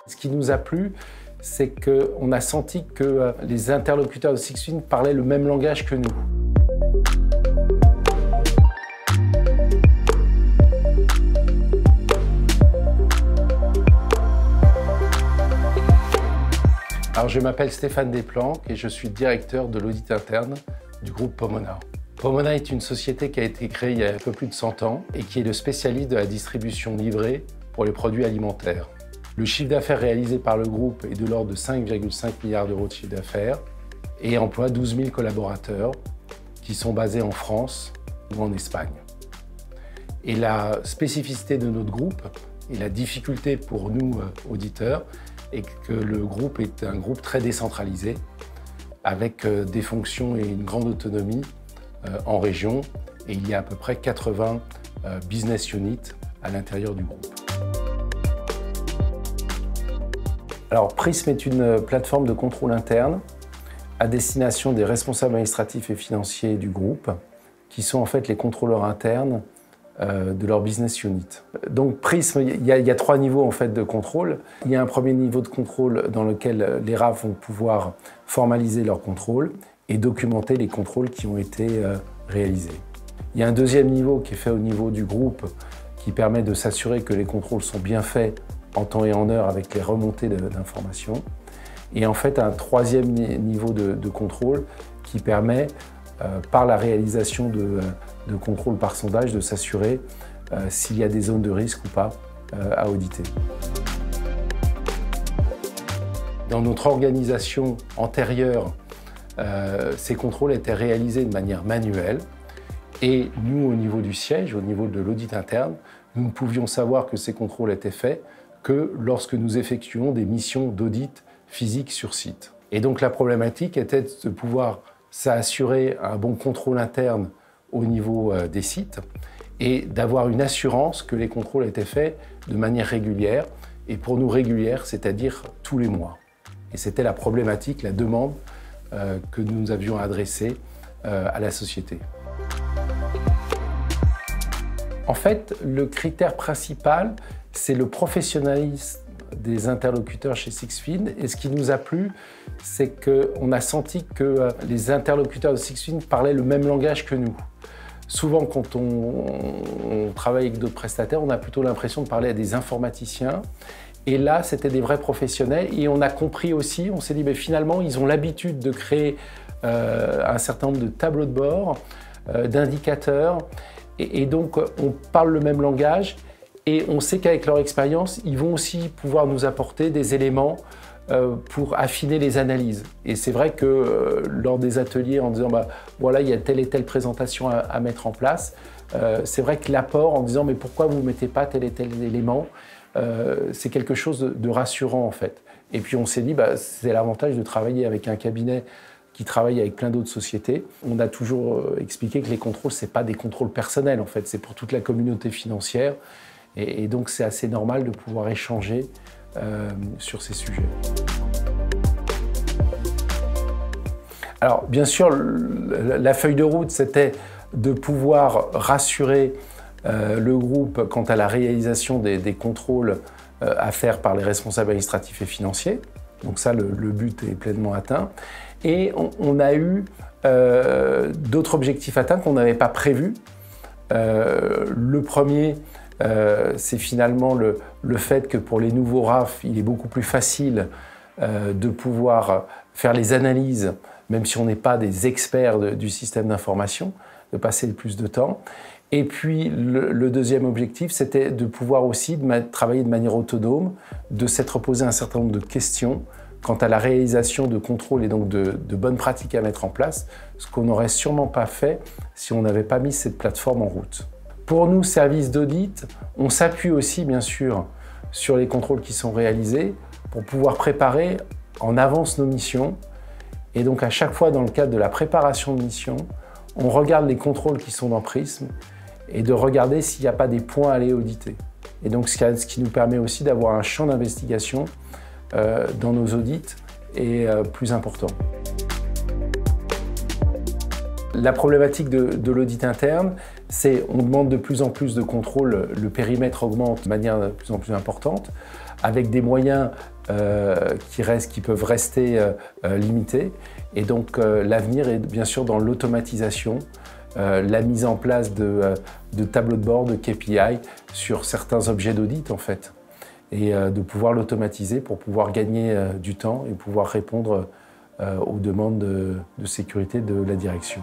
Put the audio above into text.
Ce qui nous a plu, c'est qu'on a senti que les interlocuteurs de Sixfin parlaient le même langage que nous. Alors, je m'appelle Stéphane Desplanques et je suis directeur de l'audit interne du groupe Pomona. Pomona est une société qui a été créée il y a un peu plus de 100 ans et qui est le spécialiste de la distribution livrée pour les produits alimentaires. Le chiffre d'affaires réalisé par le groupe est de l'ordre de 5,5 milliards d'euros de chiffre d'affaires et emploie 12 000 collaborateurs qui sont basés en France ou en Espagne. Et la spécificité de notre groupe et la difficulté pour nous, auditeurs, est que le groupe est un groupe très décentralisé avec des fonctions et une grande autonomie en région. Et il y a à peu près 80 business units à l'intérieur du groupe. Alors, Prism est une plateforme de contrôle interne à destination des responsables administratifs et financiers du groupe, qui sont en fait les contrôleurs internes de leur business unit. Donc Prism, il y a 3 niveaux en fait de contrôle. Il y a un premier niveau de contrôle dans lequel les RAF vont pouvoir formaliser leur contrôle et documenter les contrôles qui ont été réalisés. Il y a un deuxième niveau qui est fait au niveau du groupe qui permet de s'assurer que les contrôles sont bien faits en temps et en heure avec les remontées d'informations. Et en fait un troisième niveau de contrôle qui permet par la réalisation de contrôles par sondage, de s'assurer s'il y a des zones de risque ou pas à auditer. Dans notre organisation antérieure, ces contrôles étaient réalisés de manière manuelle et nous, au niveau du siège, au niveau de l'audit interne, nous ne pouvions savoir que ces contrôles étaient faits que lorsque nous effectuons des missions d'audit physique sur site. Et donc la problématique était de pouvoir s'assurer un bon contrôle interne au niveau des sites et d'avoir une assurance que les contrôles étaient faits de manière régulière, et pour nous régulière, c'est-à-dire tous les mois. Et c'était la problématique, la demande que nous avions adressée à la société. En fait, le critère principal, c'est le professionnalisme des interlocuteurs chez Sixfin. Et ce qui nous a plu, c'est qu'on a senti que les interlocuteurs de Sixfin parlaient le même langage que nous. Souvent, quand on travaille avec d'autres prestataires, on a plutôt l'impression de parler à des informaticiens. Et là, c'était des vrais professionnels. Et on a compris aussi, on s'est dit, mais finalement, ils ont l'habitude de créer un certain nombre de tableaux de bord, d'indicateurs. Et donc, on parle le même langage. Et on sait qu'avec leur expérience, ils vont aussi pouvoir nous apporter des éléments pour affiner les analyses. Et c'est vrai que lors des ateliers, en disant voilà, il y a telle et telle présentation à mettre en place, c'est vrai que l'apport en disant mais pourquoi vous ne mettez pas tel et tel élément, c'est quelque chose de rassurant en fait. Et puis on s'est dit c'est l'avantage de travailler avec un cabinet qui travaille avec plein d'autres sociétés. On a toujours expliqué que les contrôles, ce n'est pas des contrôles personnels en fait, c'est pour toute la communauté financière. Et donc, c'est assez normal de pouvoir échanger sur ces sujets. Alors, bien sûr, la feuille de route, c'était de pouvoir rassurer le groupe quant à la réalisation des contrôles à faire par les responsables administratifs et financiers. Donc ça, le but est pleinement atteint. Et on a eu d'autres objectifs atteints qu'on n'avait pas prévus. Le premier, c'est finalement le fait que pour les nouveaux RAF, il est beaucoup plus facile de pouvoir faire les analyses, même si on n'est pas des experts du système d'information, de passer le plus de temps. Et puis le deuxième objectif, c'était de pouvoir aussi travailler de manière autonome, de s'être posé un certain nombre de questions quant à la réalisation de contrôles et donc de bonnes pratiques à mettre en place, ce qu'on n'aurait sûrement pas fait si on n'avait pas mis cette plateforme en route. Pour nous, service d'audit, on s'appuie aussi bien sûr sur les contrôles qui sont réalisés pour pouvoir préparer en avance nos missions. Et donc à chaque fois dans le cadre de la préparation de mission, on regarde les contrôles qui sont dans Prism et de regarder s'il n'y a pas des points à aller auditer. Et donc ce qui nous permet aussi d'avoir un champ d'investigation dans nos audits est plus important. La problématique de l'audit interne, on demande de plus en plus de contrôle, le périmètre augmente de manière de plus en plus importante, avec des moyens qui peuvent rester limités. Et donc l'avenir est bien sûr dans l'automatisation, la mise en place de tableaux de bord, de KPI sur certains objets d'audit en fait, et de pouvoir l'automatiser pour pouvoir gagner du temps et pouvoir répondre aux demandes de sécurité de la direction.